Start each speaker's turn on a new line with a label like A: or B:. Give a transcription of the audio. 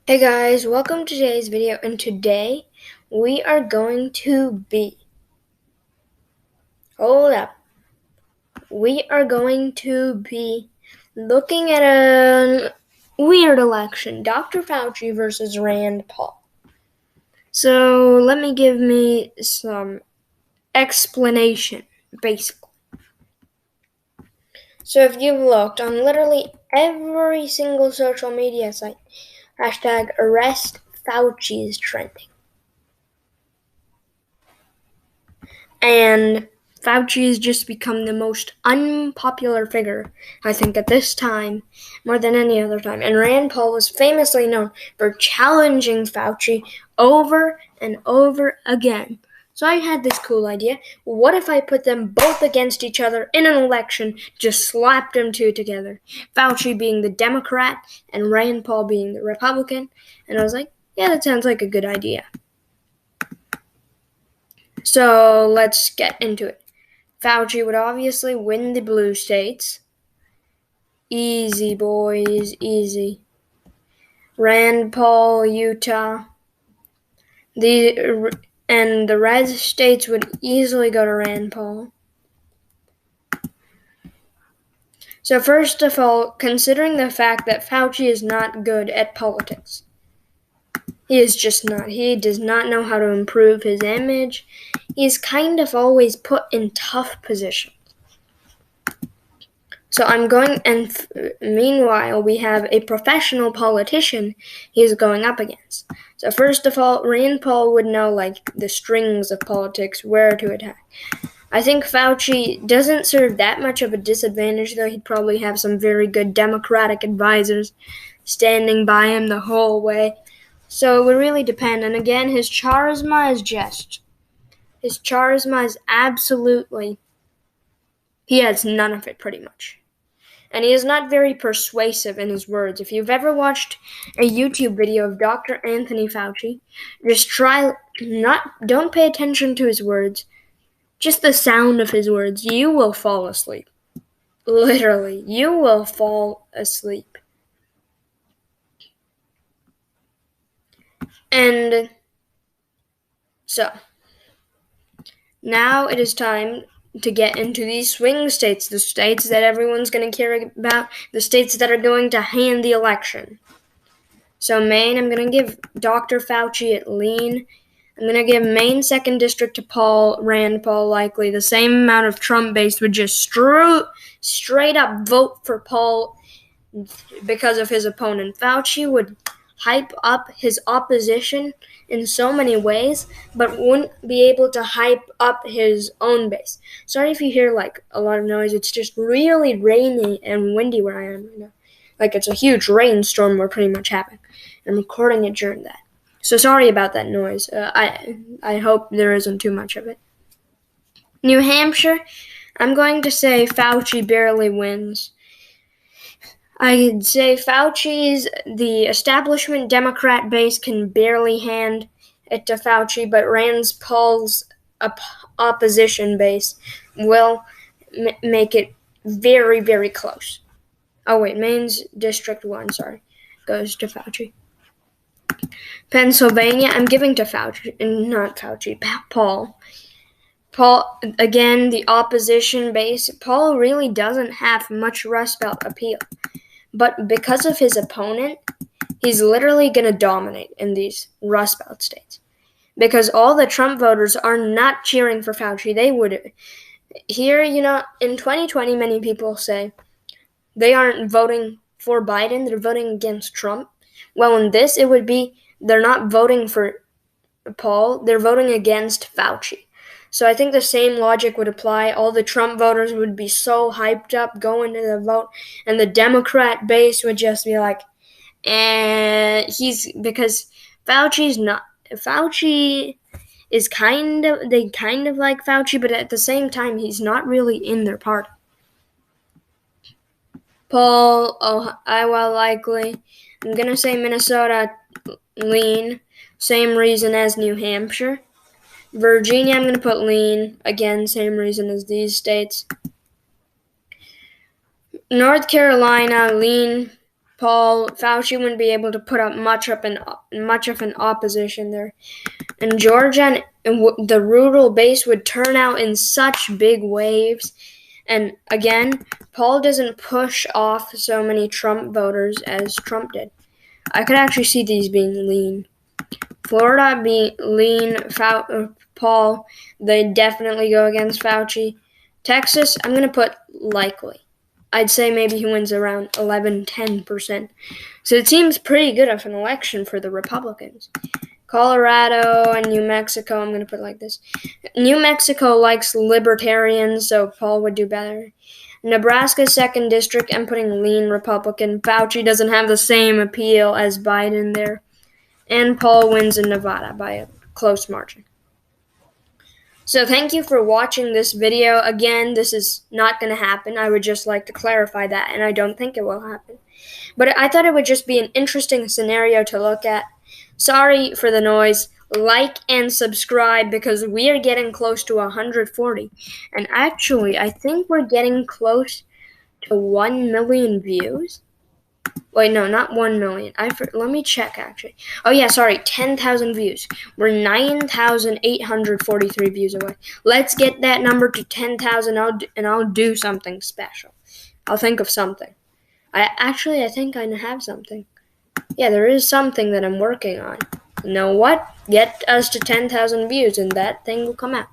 A: Hey guys, welcome to today's video, and today we are going to be, looking at a weird election, Dr. Fauci versus Rand Paul. So let me give some explanation, basically. So if you've looked on literally every single social media site, hashtag arrest Fauci is trending. And Fauci has just become the most unpopular figure, I think, at this time, more than any other time. And Rand Paul was famously known for challenging Fauci over and over again. So I had this cool idea. What if I put them both against each other in an election, just slapped them two together? Fauci being the Democrat and Rand Paul being the Republican. And I was like, yeah, that sounds like a good idea. So let's get into it. Fauci would obviously win the blue states. Easy, boys, easy. Rand Paul, Utah. The red states would easily go to Rand Paul. So first of all, considering the fact that Fauci is not good at politics. He is just not. He does not know how to improve his image. He's kind of always put in tough positions. So meanwhile, we have a professional politician he's going up against. So first of all, Rand Paul would know, the strings of politics, where to attack. I think Fauci doesn't serve that much of a disadvantage, though he'd probably have some very good Democratic advisors standing by him the whole way. So it would really depend. And again, his charisma is absolutely, he has none of it pretty much. And he is not very persuasive in his words. If you've ever watched a YouTube video of Dr. Anthony Fauci, don't pay attention to his words, just the sound of his words. You will fall asleep. Literally, you will fall asleep. And so, now it is time to get into these swing states, the states that everyone's going to care about, the states that are going to hand the election. So Maine, I'm going to give Dr. Fauci at lean. I'm going to give Maine 2nd District to Rand Paul likely. The same amount of Trump base would just straight up vote for Paul because of his opponent. Fauci would hype up his opposition in so many ways, but wouldn't be able to hype up his own base. Sorry if you hear a lot of noise. It's just really rainy and windy where I am right now. It's a huge rainstorm we're pretty much having. I'm recording it during that. So sorry about that noise. I hope there isn't too much of it. New Hampshire, I'm going to say Fauci barely wins. I'd say the establishment Democrat base can barely hand it to Fauci, but Rand Paul's opposition base will make it very, very close. Oh wait, Maine's District 1, goes to Fauci. Pennsylvania, I'm giving to Paul. Paul, again, the opposition base. Paul really doesn't have much Rust Belt appeal. But because of his opponent, he's literally going to dominate in these Rust Belt states. Because all the Trump voters are not cheering for Fauci. They would. Here, in 2020, many people say they aren't voting for Biden, they're voting against Trump. Well, in this, it would be they're not voting for Paul, they're voting against Fauci. So I think the same logic would apply. All the Trump voters would be so hyped up going to the vote, and the Democrat base would just be like, because Fauci is they kind of like Fauci, but at the same time, he's not really in their party. Paul, Iowa likely. I'm going to say Minnesota lean. Same reason as New Hampshire. Virginia, I'm going to put lean. Again, same reason as these states. North Carolina, lean. Fauci wouldn't be able to put up much of an opposition there. In Georgia, the rural base would turn out in such big waves. And again, Paul doesn't push off so many Trump voters as Trump did. I could actually see these being lean. Florida being lean, Paul, they definitely go against Fauci. Texas, I'm going to put likely. I'd say maybe he wins around 11-10%. So it seems pretty good of an election for the Republicans. Colorado and New Mexico, I'm going to put it like this. New Mexico likes libertarians, so Paul would do better. Nebraska 2nd District, I'm putting lean Republican. Fauci doesn't have the same appeal as Biden there. And Paul wins in Nevada by a close margin. So thank you for watching this video. Again, this is not going to happen. I would just like to clarify that, and I don't think it will happen. But I thought it would just be an interesting scenario to look at. Sorry for the noise. Like and subscribe because we are getting close to 140. And actually, I think we're getting close to 1 million views. Wait, no, not 1 million. Let me check, actually. Oh, yeah, sorry, 10,000 views. We're 9,843 views away. Let's get that number to 10,000, and I'll do something special. I'll think of something. I think I have something. Yeah, there is something that I'm working on. You know what? Get us to 10,000 views, and that thing will come out.